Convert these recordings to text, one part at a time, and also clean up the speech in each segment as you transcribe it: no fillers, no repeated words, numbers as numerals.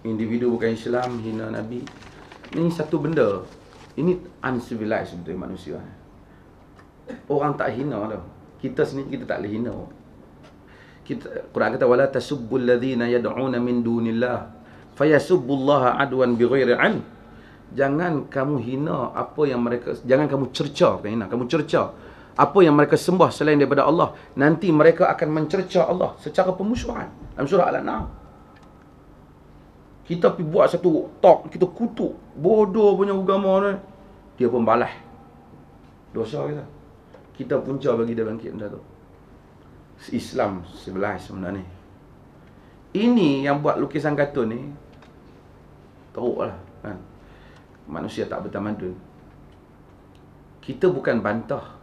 individu bukan Islam hina Nabi. Ini satu benda. Ini uncivilized betul manusia. Orang tak hina tau. Kita sendiri kita tak boleh hina. Quran kata wala tasubbul ladzina yad'una min dunillah fayasubbullaha adwan bighairi an. Jangan kamu hina apa yang mereka, jangan kamu cerca, bukan hina, kamu cerca apa yang mereka sembah selain daripada Allah. Nanti mereka akan mencerca Allah secara pemusuhan. Dalam surah Al-An'am. Kita pergi buat satu talk, kita kutuk bodoh punya agama ni, dia pun balas. Dosa kita. Kita punca bagi dia bangkit benda tu. Islam sebelah sebenarnya. Ini yang buat lukisan kartun ni teruklah kan. Manusia tak bertamadun. Kita bukan bantah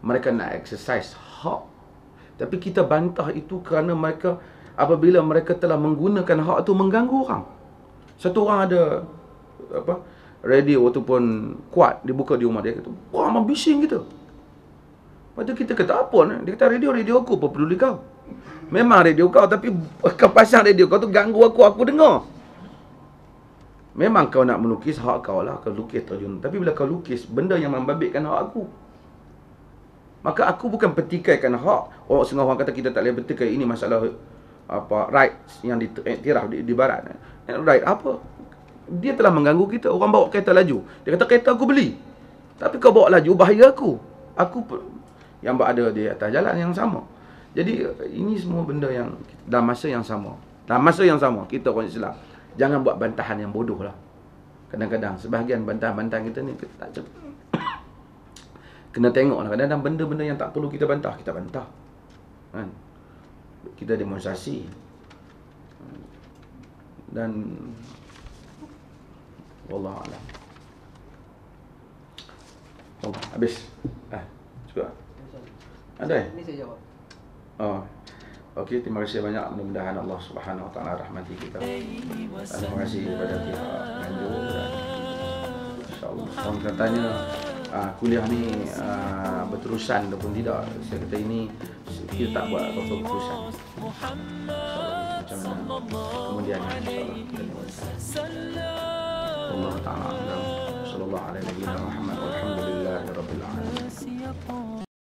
mereka nak exercise hak, tapi kita bantah itu kerana mereka, apabila mereka telah menggunakan hak itu mengganggu orang. Satu orang ada radio ataupun kuat dibuka di rumah dia, kata, wah memang bising gitu. Lepas tu kita kata apa ni? Dia kata radio aku, apa peduli kau? Memang radio kau, tapi kau pasang radio kau tu ganggu aku dengar. Memang kau nak melukis, hak kau lah, kau lukis terjun. Tapi bila kau lukis benda yang membabitkan hak aku, maka aku bukan petikaikan hak. Setengah orang kata kita tak boleh petikai, ini masalah rights yang diiktiraf di barat. Right apa? Dia telah mengganggu kita. Orang bawa kereta laju, dia kata kereta aku beli, tapi kau bawa laju, bahaya aku yang berada di atas jalan yang sama. Jadi ini semua benda yang dalam masa yang sama kita orang Islam jangan buat bantahan yang bodoh lah. Kadang-kadang sebahagian bantahan-bantahan kita ni kita tak cepat. Kena tengok lah. Kadang-kadang benda-benda yang tak perlu kita bantah, kita bantah kan? Kita demonstrasi dan wallahualam. Oh, habis. Cukup. Ada? Ini saya jawab. Okey, terima kasih banyak. Mudah-mudahan Allah Subhanahu Wa Taala rahmati kita. Terima kasih kepada pihak penganjur dan insya-Allah orang katanya kuliah ni berterusan ataupun tidak. Saya kata ini kita tak buat apa-apa berterusan. Macam mana kemudian insya-Allah. Allah Taala sallallahu alaihi wa sallam Muhammad walhamdulillahirabbil alamin.